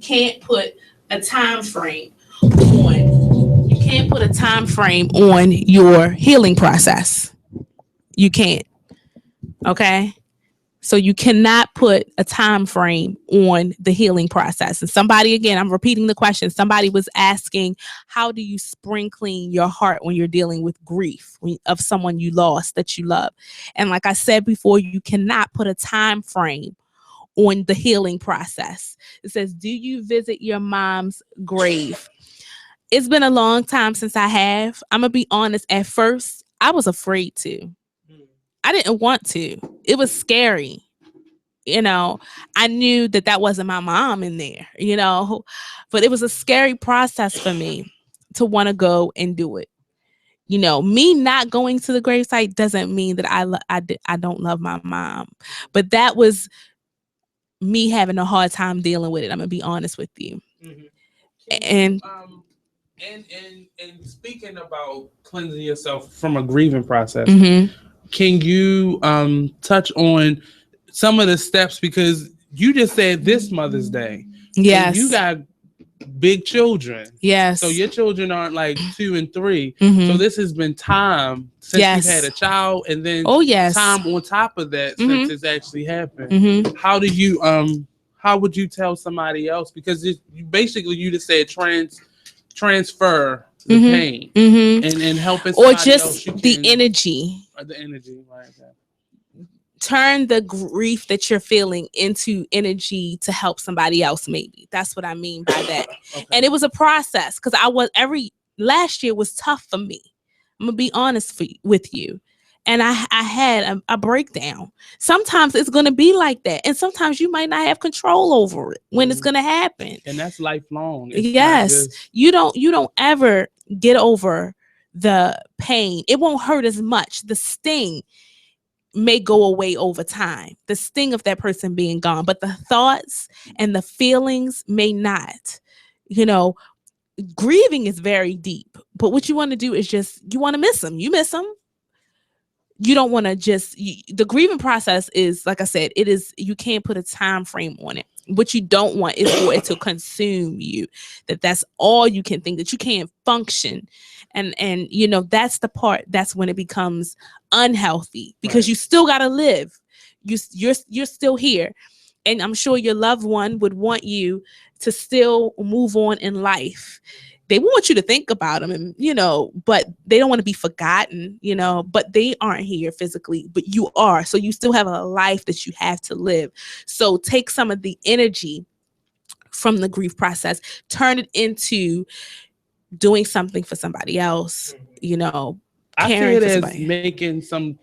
can't put a time frame on you can't put a time frame on your healing process. You can't. Okay. So you cannot put a time frame on the healing process. And somebody, again, I'm repeating the question. Somebody was asking, how do you spring clean your heart when you're dealing with grief of someone you lost that you love? And like I said before, you cannot put a time frame on the healing process. It says, do you visit your mom's grave? It's been a long time since I have. I'm going to be honest. At first, I was afraid to. I didn't want to. It was scary. I knew that that wasn't my mom in there, but it was a scary process for me to want to go and do it. Me not going to the gravesite doesn't mean that I don't love my mom, but that was me having a hard time dealing with it. I'm gonna be honest with you. Mhm. And And speaking about cleansing yourself from a grieving process, mhm. can you touch on some of the steps, because you just said this Mother's Day, so Yes. you got big children, Yes. so your children aren't like 2 and 3, Mhm. so this has been time since Yes. you've had a child, and then Oh yes. time on top of that Mhm. since it's actually happened. Mhm. How do you how would you tell somebody else, because you just said transfer the Mhm. pain Mhm. and helping Or somebody else, just you the can, energy. or the energy, right? Turn the grief that you're feeling into energy to help somebody else. Maybe that's what I mean by that. Okay. And it was a process because last year was tough for me. I'm gonna be honest with you. And I had a breakdown. Sometimes it's gonna be like that, and sometimes you might not have control over it when it's gonna happen. And that's lifelong. It's Yes, you don't ever get over the pain. It won't hurt as much. The sting may go away over time, the sting of that person being gone, but the thoughts and the feelings may not. Grieving is very deep, but what you want to do is you want to miss them. You miss them. You don't want to the grieving process is, like I said, you can't put a time frame on it. What you don't want is for it to consume you, that's all you can think, that you can't function. And that's when it becomes unhealthy, because Right. you still got to live. You're still here, and I'm sure your loved one would want you to still move on in life. They want you to think about them, and but they don't want to be forgotten, but they aren't here physically, but you are. So you still have a life that you have to live. So take some of the energy from the grief process, turn it into doing something for somebody else, I see caring it for as somebody. making some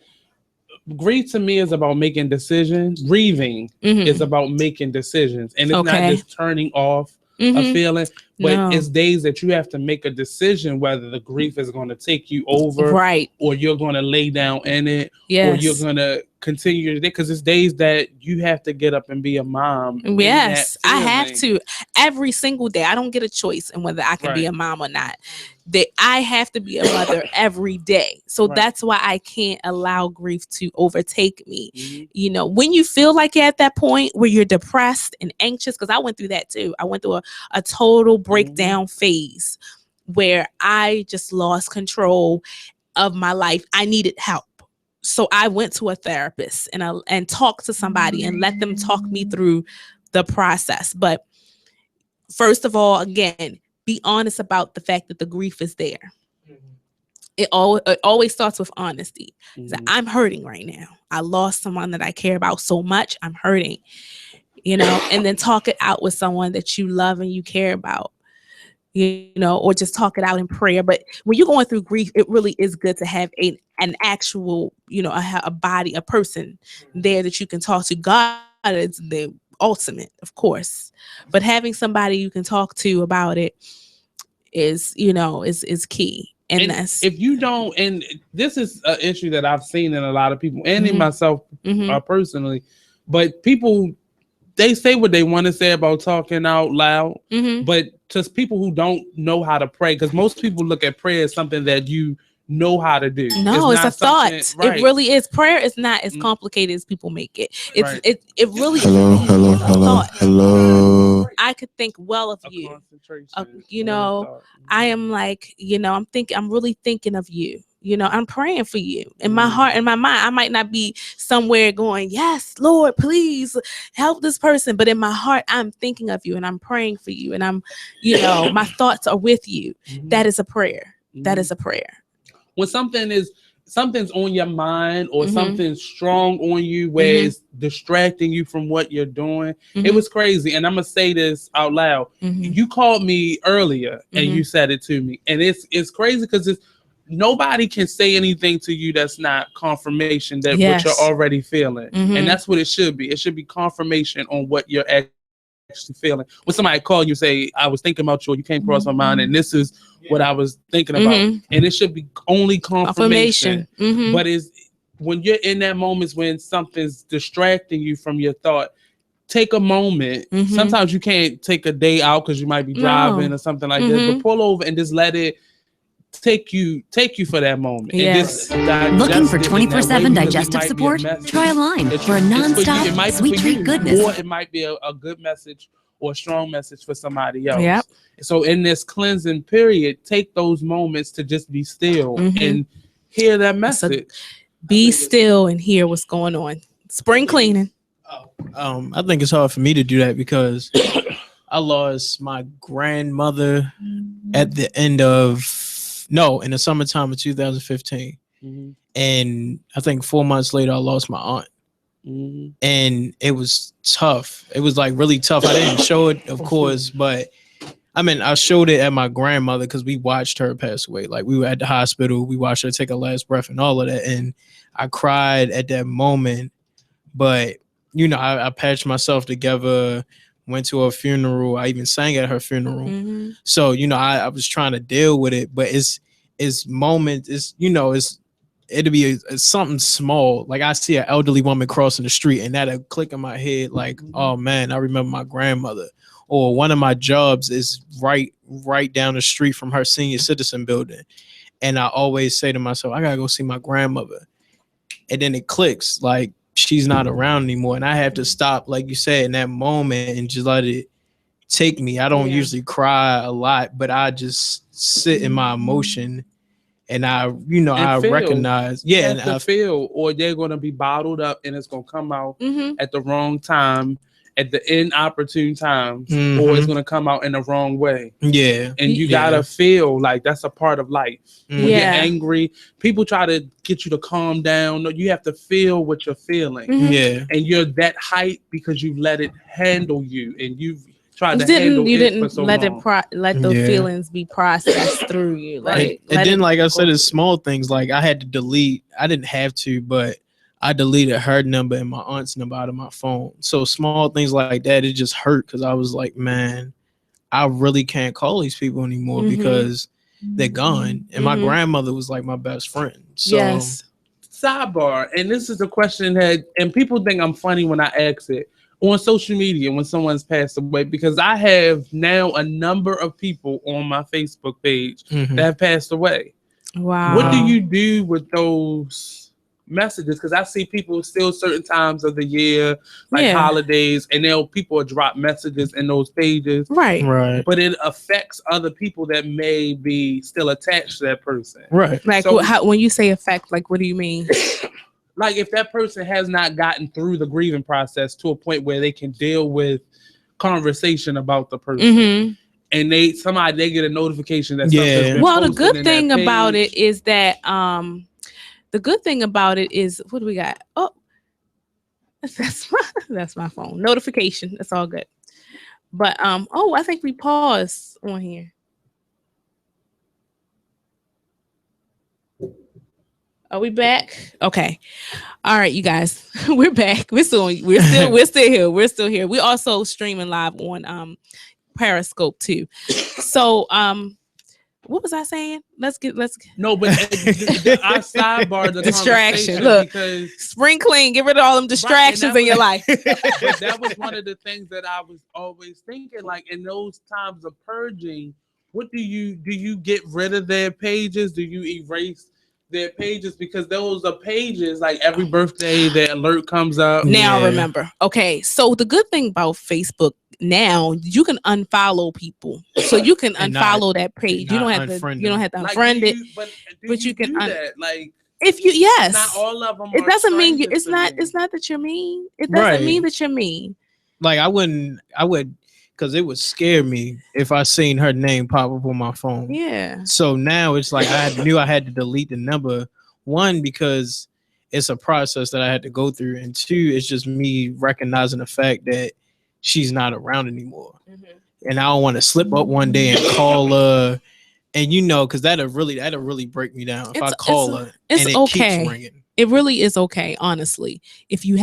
grief. To me is about making decisions. Grieving is Mhm. about making decisions, and it's not Okay. just turning off a Mhm. feeling, but No. it's days that you have to make a decision whether the grief is going to take you over, Right. or you're going to lay down in it, or you're Yes. going to continue to, because it's days that you have to get up and be a mom in that Yes, I have feeling. to every single day. I don't get a choice in whether I can be Right. a mom or not. That I have to be a mother every day. So Right. that's why I can't allow grief to overtake me. Mhm. When you feel like you're at that point where you're depressed and anxious, because I went through that too. I went through a total breakdown phase where I just lost control of my life. I needed help. So I went to a therapist and talked to somebody and let them talk me through the process. But first of all, again, be honest about the fact that the grief is there. It always starts with honesty. So I'm hurting right now. I lost someone that I care about so much. I'm hurting, and then talk it out with someone that you love and you care about, or just talk it out in prayer. But when you're going through grief, it really is good to have an actual, a body, a person there that you can talk to. God is the ultimate, of course, but having somebody you can talk to about it is key. And And that's if you don't, and this is an issue that I've seen in a lot of people, and in Mhm. myself Mhm. personally, but people, they say what they want to say about talking out loud, Mhm. but just people who don't know how to pray, because most people look at prayer as something that you know how to do. No, it's a not thought. something- right. It really is. Prayer is not as Mm. complicated as people make it. It's Right. it really Hello, is hello, a hello, thought. hello. I could think well of A you. concentration You on know, the thought. I am like, I'm really thinking of you. I'm praying for you in my Mhm. heart and my mind. I might not be somewhere going, yes, Lord, please help this person. But in my heart, I'm thinking of you and I'm praying for you. And my thoughts are with you. Mhm. That is a prayer. That Mhm. is a prayer. When something's on your mind or Mhm. something's strong on you where Mhm. it's distracting you from what you're doing. It Mhm. was crazy. And I'm gonna say this out loud. Mhm. You called me earlier and Mhm. you said it to me. And it's crazy because nobody can say anything to you that's not confirmation that Yes. what you're already feeling. Mhm. And that's what it should be. It should be confirmation on what you're actually feeling. When somebody call you, say, I was thinking about you, or you came across my mind, and this is what I was thinking about. Mhm. And it should be only confirmation. Mhm. But it's when you're in that moments when something's distracting you from your thought, take a moment. Mhm. Sometimes you can't take a day out because you might be driving No. or something like that, Mhm. but pull over and just let it take you for that moment. Yes. And just Looking for digest it in that way 24/7 because it digestive might be a support? message Try Align that for a it's for you. It nonstop might be sweet for treat you, goodness. or it might be a good message or a strong message for somebody else. Yep. So in this cleansing period, take those moments to just be still Mhm. and hear that So- message. Be still and hear what's going on. Spring cleaning. I think it's hard for me to do that because I lost my grandmother at the end of in the summertime of 2015, Mhm. and I think 4 months later I lost my aunt, Mhm. and it was tough. It was like really tough. I didn't show it, of course, but I showed it at my grandmother because we watched her pass away. Like we were at the hospital, we watched her take her last breath and all of that, and I cried at that moment. But I patched myself together, went to her funeral. I even sang at her funeral. Mhm. So I was trying to deal with it, but it's moments. It'll be something small. Like I see an elderly woman crossing the street, and that'll click in my head. Like, oh man, I remember my grandmother. Or one of my jobs is right down the street from her senior citizen building, and I always say to myself, I gotta go see my grandmother. And then it clicks, like she's not around anymore, and I have to stop, like you said, in that moment and just let it take me. I don't Yeah. usually cry a lot, but I just sit in my emotion, and I feel. recognize, You and have to feel, or they're gonna be bottled up and it's gonna come out Mhm. at the wrong time, at the inopportune times, or Mhm. it's gonna come out in the wrong way. yeah, And you Yeah. gotta feel like that's a part of life. Mhm. When you're Yeah. angry, people try to get you to calm down. No, you have to feel what you're feeling. Mhm. yeah, And you're that height because you let it handle you, and you've tried You to handle didn't it for didn't so let long. let those Yeah. feelings be processed through you. Right. and then like I said, go it's small things. Like I had to delete. I didn't have to, but I deleted her number and my aunt's number out of my phone. So small things like that, it just hurt because I was like, man, I really can't call these people anymore Mhm. because they're gone. And my Mhm. grandmother was like my best friend. So Yes. Sidebar, and this is a question that, and people think I'm funny when I ask it on social media when someone's passed away, because I have now a number of people on my Facebook page mhm. that have passed away. Wow. What do you do with those messages? Because I see people still certain times of the year, like Yeah. holidays, and people will drop messages in those pages, Right. Right. but it affects other people that may be still attached to that person. Right. Like So- when you say affect, like what do you mean? Like if that person has not gotten through the grieving process to a point where they can deal with conversation about the person, Mhm. and they get a notification that Yeah. something's been Well, the posted good in thing that about page. it is that the good thing about it is what do we got? Oh, that's my phone notification. That's all good. But I think we paused on here. Are we back? Okay. All right, you guys. We're back. We're still here. We're still here. We're also streaming live on Periscope too. So what was I saying? Let's No, but I sidebar the Distraction. conversation Look. because spring clean, get rid of all them distractions in your life. but that was one of the things that I was always thinking, like in those times of purging, what do you get rid of their pages? Do you erase their pages because those are pages like every birthday the alert comes up. Now Yeah. remember. Okay, so the good thing about Facebook now, you can unfollow people. So you can And not- unfollow that page. You not don't have to. unfriend You don't them. have to Like, unfriend it. do but you you can do un- that? Like, If you yes, not all of them. it are doesn't mean you. strangers It's to not. me. It's not that you're mean. It doesn't mean Right. that you're mean. Like I would, because it would scare me if I seen her name pop up on my phone. Yeah. So now it's like knew I had to delete the number. One, because it's a process that I had to go through, and two, it's just me recognizing the fact that she's not around anymore, and I don't want to slip up one day and call her, and because that'll really break me down if I call her it's and it okay. keeps ringing. It really is okay, honestly. If you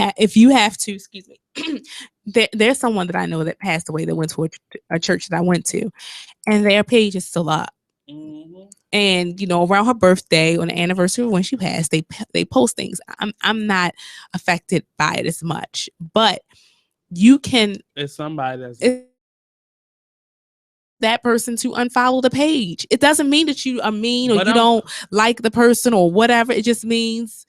have to, excuse me. There's someone that I know that passed away that went to a church that I went to, and their page is still up. Mhm. And around her birthday, on the anniversary when she passed, they post things. I'm not affected by it as much, but you can It's somebody that's that person to unfollow the page. It doesn't mean that you are mean or But you I'm- don't like the person or whatever. It just means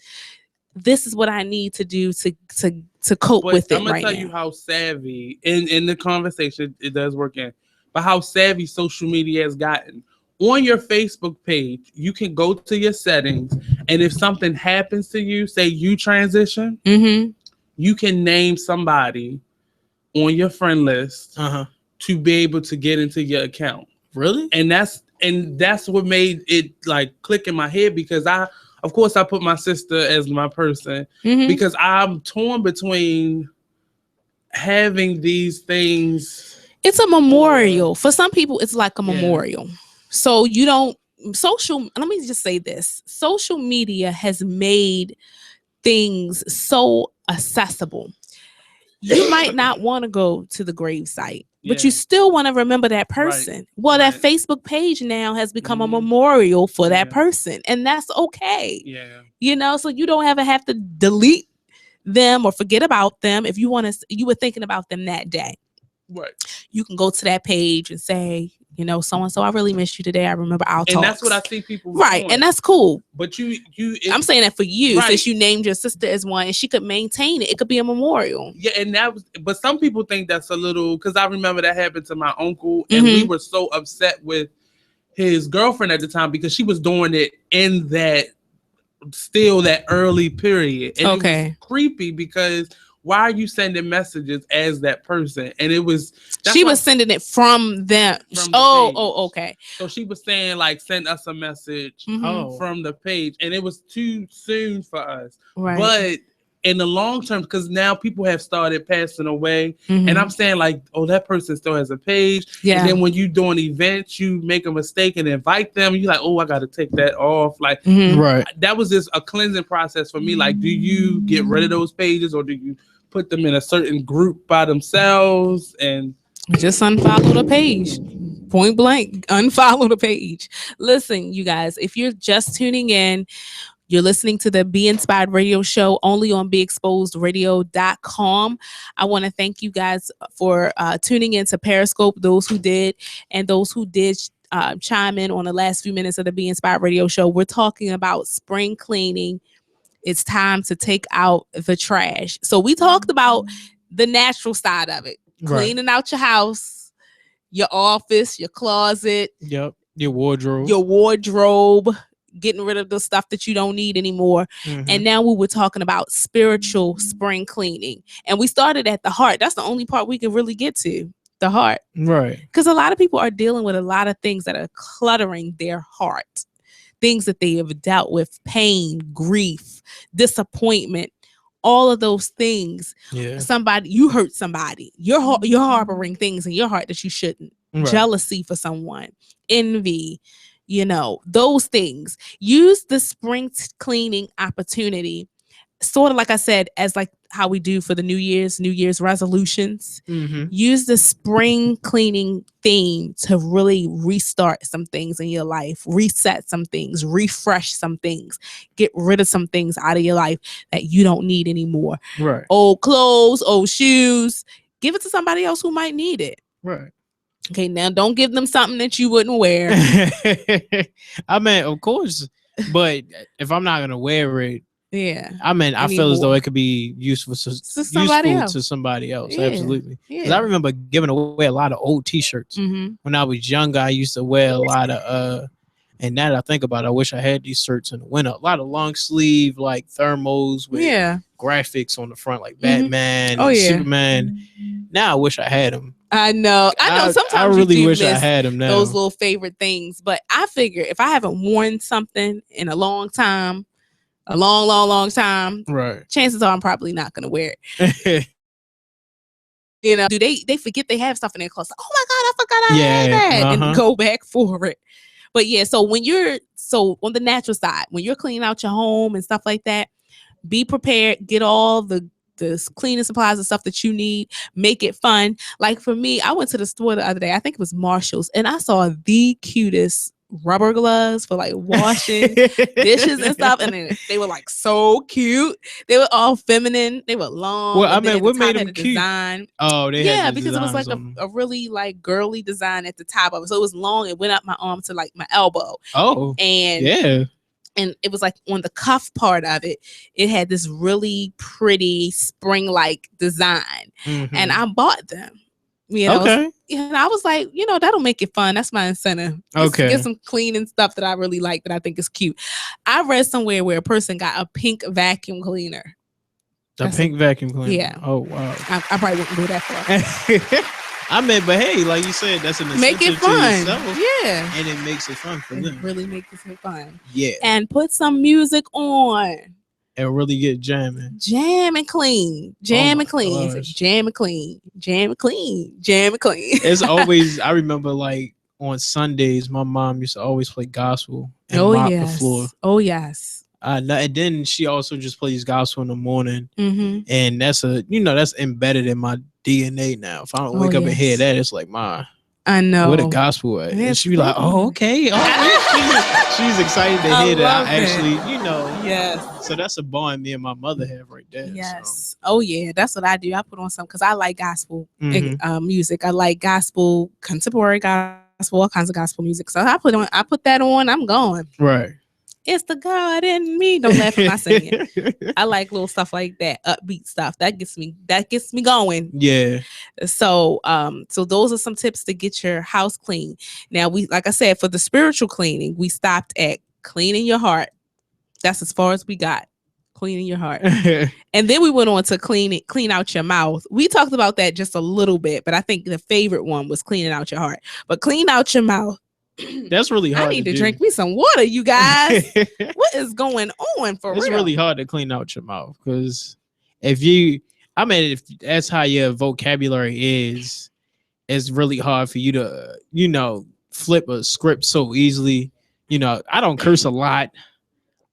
this is what I need to do to cope But with it I'm gonna right tell now. you how savvy in the conversation it does work in, but how savvy social media has gotten. On your Facebook page, you can go to your settings, and if something happens to you, say you transition, Mm-hmm. you can name somebody on your friend list Uh-huh. to be able to get into your account. Really? And that's what made it like click in my head because of course I put my sister as my person Mm-hmm. because I'm torn between having these things. It's a memorial. For some people, it's like a Yeah. memorial. So you don't let me just say this. Social media has made things so accessible. You might not want to go to the gravesite, but you Yeah. still want to remember that person. Well, that Right. Facebook page now has become a Mhm. memorial for that Yeah. person, and that's okay. Yeah. So you don't ever have to delete them or forget about them if you were thinking about them that day. Right. You can go to that page and say, so and so, I really miss you today. I remember our talks. And that's what I see people Right, doing. and that's cool. But I'm saying that for you, Right. since you named your sister as one, and she could maintain it. It could be a memorial. Yeah, and but some people think that's a little because I remember that happened to my uncle, and we were so upset with his girlfriend at the time because she was doing it in that early period. And it was creepy because why are you sending messages as that person? And she was sending it from them. From the Oh, page. Okay. So she was saying like send us a message Mhm. from the page, and it was too soon for us. Right. But in the long term, because now people have started passing away, Mhm. and I'm saying like, oh, that person still has a page. Yeah. And then when you doing events, you make a mistake and invite them. You're like, oh, I got to take that off. Like Mhm. Right. that was just a cleansing process for me. Like, do you get rid of those pages or do you put them in a certain group by themselves? And just unfollow the page. Point blank, unfollow the page. Listen, you guys, if you're just tuning in, you're listening to the Be Inspired Radio Show only on BeExposedRadio.com. I want to thank you guys for tuning in to Periscope, those who did, and those who did chime in on the last few minutes of the Be Inspired Radio Show. We're talking about spring cleaning. It's time to take out the trash. So we talked about the natural side of it, cleaning out your house, your office, your closet, Yep. Your wardrobe. getting rid of the stuff that you don't need anymore. Mhm. And now we were talking about spiritual spring cleaning. And we started at the heart. That's the only part we can really get to, the heart. Right. Because a lot of people are dealing with a lot of things that are cluttering their heart. Things that they have dealt with, pain, grief, disappointment, all of those things. Yeah. You hurt somebody. You're harboring things in your heart that you shouldn't. Right. Jealousy for someone, envy, those things. Use the spring cleaning opportunity, sort of like I said, as like how we do for the New Year's resolutions. Mhm. Use the spring cleaning theme to really restart some things in your life, reset some things, refresh some things, get rid of some things out of your life that you don't need anymore. Right. Old clothes, old shoes, give it to somebody else who might need it. Right. Okay, now don't give them something that you wouldn't wear. I mean, of course, But if I'm not gonna wear it, Yeah. I mean, I feel as though Anymore. it could be useful to somebody else. to somebody else. Yeah. Absolutely. Because Yeah. I remember giving away a lot of old T-shirts Mm-hmm. when I was younger. I used to wear a lot of and now that I think about it, I wish I had these shirts in the winter. A lot of long sleeve like thermals with Yeah. graphics on the front, like Mhm. Batman, Oh, and yeah. Superman. Now I wish I had them. I know. Sometimes I really you do wish I miss had them now. those little favorite things. But I figure if I haven't worn something in a long time, a long time, Right. chances are I'm probably not gonna wear it. You know, do they forget they have stuff in their closet? Oh my God, I forgot I had that, and go back for it. But yeah, so when you're on the natural side, when you're cleaning out your home and stuff like that, be prepared. Get all the cleaning supplies and stuff that you need. Make it fun. Like for me, I went to the store the other day. I think it was Marshall's, and I saw the cutest rubber gloves for like washing dishes and stuff, and then they were like so cute. They were all feminine. They were long. Well, I and then mean, at the what top made had them a cute? design. Oh, they Yeah, had the because it was like designs on a really like girly design at the top of it. So it was long. It went up my arm to like my elbow. Oh, And yeah. and it was like on the cuff part of it, it had this really pretty spring-like design. Mhm. And I bought them. You know, Okay. and I was like, that'll make it fun. That's my incentive. Okay. Get some cleaning stuff that I really like that I think is cute. I read somewhere where a person got a pink vacuum cleaner. A pink vacuum cleaner. Yeah. Oh wow. I probably wouldn't go that far. I mean, but hey, like you said, that's an Make it incentive to fun. yourself, Yeah. and it makes it fun for It them. really makes it fun. Yeah. And put some music on. And really get jamming. Jam and clean. Jam and clean. It's like gosh. jam and clean. Jam and clean. Jam and clean. It's always, I remember like on Sundays, my mom used to always play gospel and mop the floor. Oh yes. And then she also just plays gospel in the morning. Mm-hmm. And that's that's embedded in my DNA now. If I don't wake up and hear that, it's like, Ma, I know. where the gospel at? And she be like, oh, okay. She's excited to hear that I actually, Yes. So that's a bond me and my mother have right there. Yes. Oh yeah, that's what I do. I put on some because I like gospel Mhm. music. I like gospel, contemporary gospel, all kinds of gospel music. So I put that on. I'm going. Right. It's the God in me. Don't laugh at my singing. I like little stuff like that, upbeat stuff. That gets me going. Yeah. So those are some tips to get your house clean. Now like I said, for the spiritual cleaning, we stopped at cleaning your heart. That's as far as we got. Cleaning your heart. And then we went on to clean out your mouth. We talked about that just a little bit, but I think the favorite one was cleaning out your heart. But clean out your mouth. That's really hard. I need to drink me some water, you guys. What is going on for real? It's really hard to clean out your mouth because if that's how your vocabulary is, it's really hard for you to, flip a script so easily. I don't curse a lot,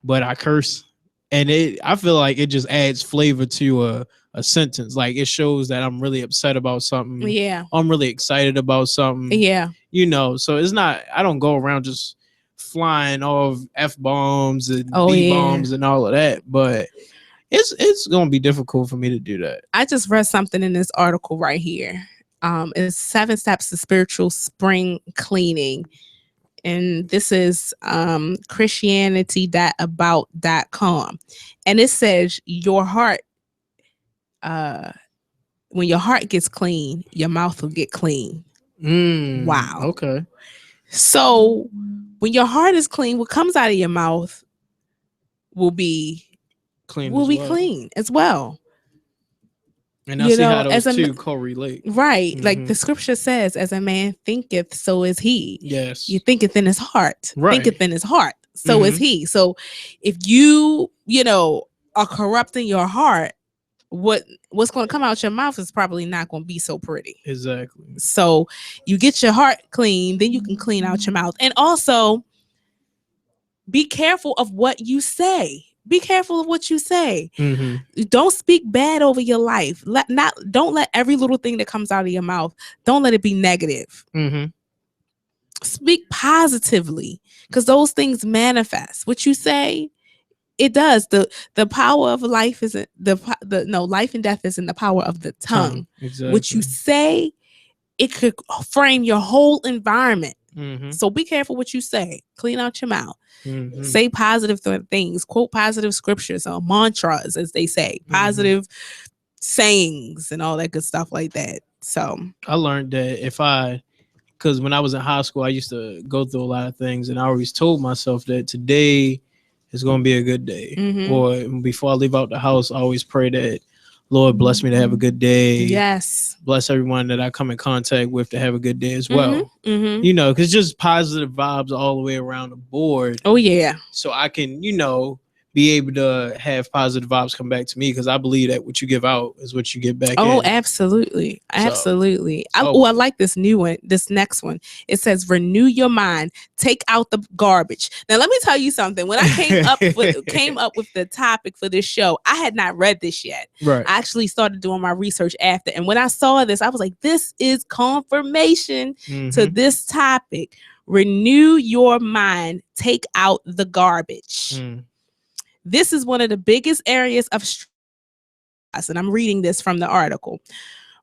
but I curse. And I feel like it just adds flavor to a sentence. Like it shows that I'm really upset about something. Yeah. I'm really excited about something. Yeah. So it's not, I don't go around just flying off F-bombs and B-bombs and all of that, but it's going to be difficult for me to do that. I just read something in this article right here. It's 7 steps to spiritual spring cleaning. And this is Christianity.about.com. And it says your heart, when your heart gets clean, your mouth will get clean. Wow. Okay. So when your heart is clean, what comes out of your mouth will be clean. Clean as well. And I see how those two correlate. Right. Mm-hmm. Like the scripture says, as a man thinketh, so is he. Yes. You thinketh in his heart. Right. Thinketh in his heart. So is he. So if you, are corrupting your heart, what's going to come out your mouth is probably not going to be so pretty. Exactly. So you get your heart clean, then you can clean out your mouth. And also be careful of what you say. Be careful of what you say. Mm-hmm. Don't speak bad over your life. Don't let every little thing that comes out of your mouth, don't let it be negative. Mm-hmm. Speak positively, because those things manifest. What you say, it does. The power of life isn't life and death is in the power of the tongue. Exactly. What you say, it could frame your whole environment. Mhm. So be careful what you say. Clean out your mouth. Mhm. Say positive things. Quote positive scriptures or mantras, as they say. Positive sayings and all that good stuff like that. So I learned that because when I was in high school, I used to go through a lot of things, and I always told myself that today is going to be a good day. Mhm. Or before I leave out the house, I always pray that Lord bless me to have a good day. yes. Bless everyone that I come in contact with to have a good day as well. Mhm. You know, because just positive vibes all the way around the board. Oh yeah. So I can, be able to have positive vibes come back to me, because I believe that what you give out is what you get back Oh, in. absolutely. Absolutely. I always. like this new one, this next one. It says renew your mind, take out the garbage. Now let me tell you something. When I came up with the topic for this show, I had not read this yet. Right. I actually started doing my research after. And when I saw this, I was like, this is confirmation to this topic. Renew your mind, take out the garbage. This is one of the biggest areas of stress, and I'm reading this from the article.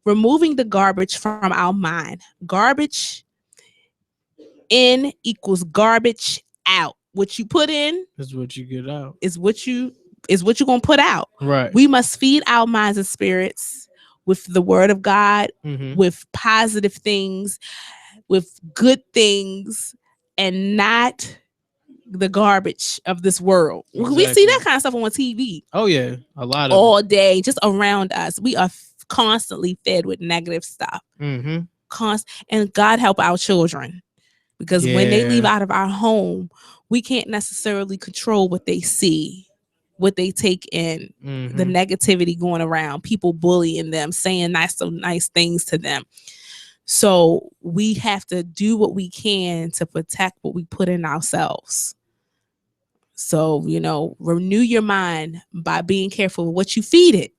Removing the garbage from our mind. Garbage in equals garbage out. What you put in is what you get out. Is what you're gonna put out. Right. We must feed our minds and spirits with the word of God, with positive things, with good things, and not the garbage of this world. Exactly. We see that kind of stuff on TV. Oh yeah, a lot of all day, just around us. We are constantly fed with negative stuff. And God help our children, because when they leave out of our home, we can't necessarily control what they see, what they take in, the negativity going around, people bullying them, saying nice things to them. So we have to do what we can to protect what we put in ourselves. So, renew your mind by being careful with what you feed it.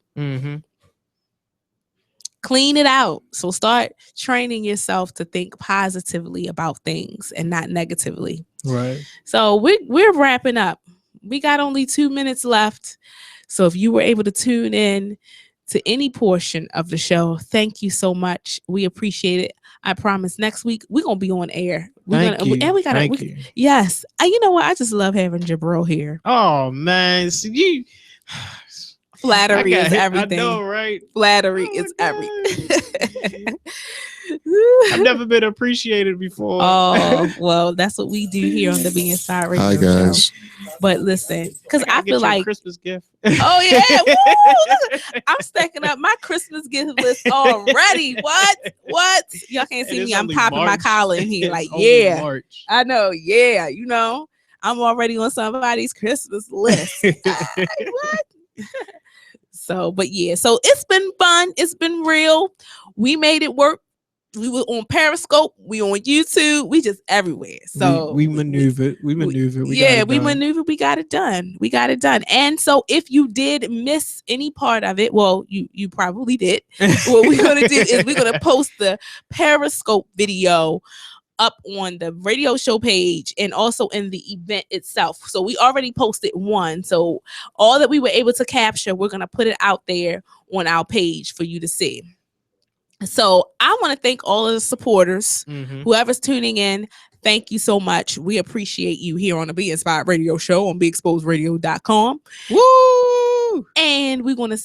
Clean it out. So start training yourself to think positively about things and not negatively. Right. So we're wrapping up. We got only 2 minutes left. So if you were able to tune in to any portion of the show, thank you so much. We appreciate it. I promise next week we're gonna be on air. Thank you. Yes. You know what? I just love having Jabril here. Oh man, so flattery is everything. I know, right? Flattery is everything. I've never been appreciated before. Oh, well, that's what we do here on the Be Inspired Radio Hi guys. Show. But listen, because I feel like Christmas gift. Oh yeah, woo! I'm stacking up my Christmas gift list already. What? Y'all can't see me. I'm popping my collar in here. Like, yeah, March. I know. Yeah, I'm already on somebody's Christmas list. What? So, but yeah, so it's been fun. It's been real. We made it work. We were on Periscope. We on YouTube. We just everywhere. So we maneuvered. We maneuvered. We got it done. And so if you did miss any part of it, well, you probably did. What we're gonna do is we're gonna post the Periscope video up on the radio show page and also in the event itself. So we already posted one. So all that we were able to capture, we're gonna put it out there on our page for you to see. So I want to thank all of the supporters, whoever's tuning in. Thank you so much. We appreciate you here on the Be Inspired Radio Show on BeExposedRadio.com. Woo! And we're going to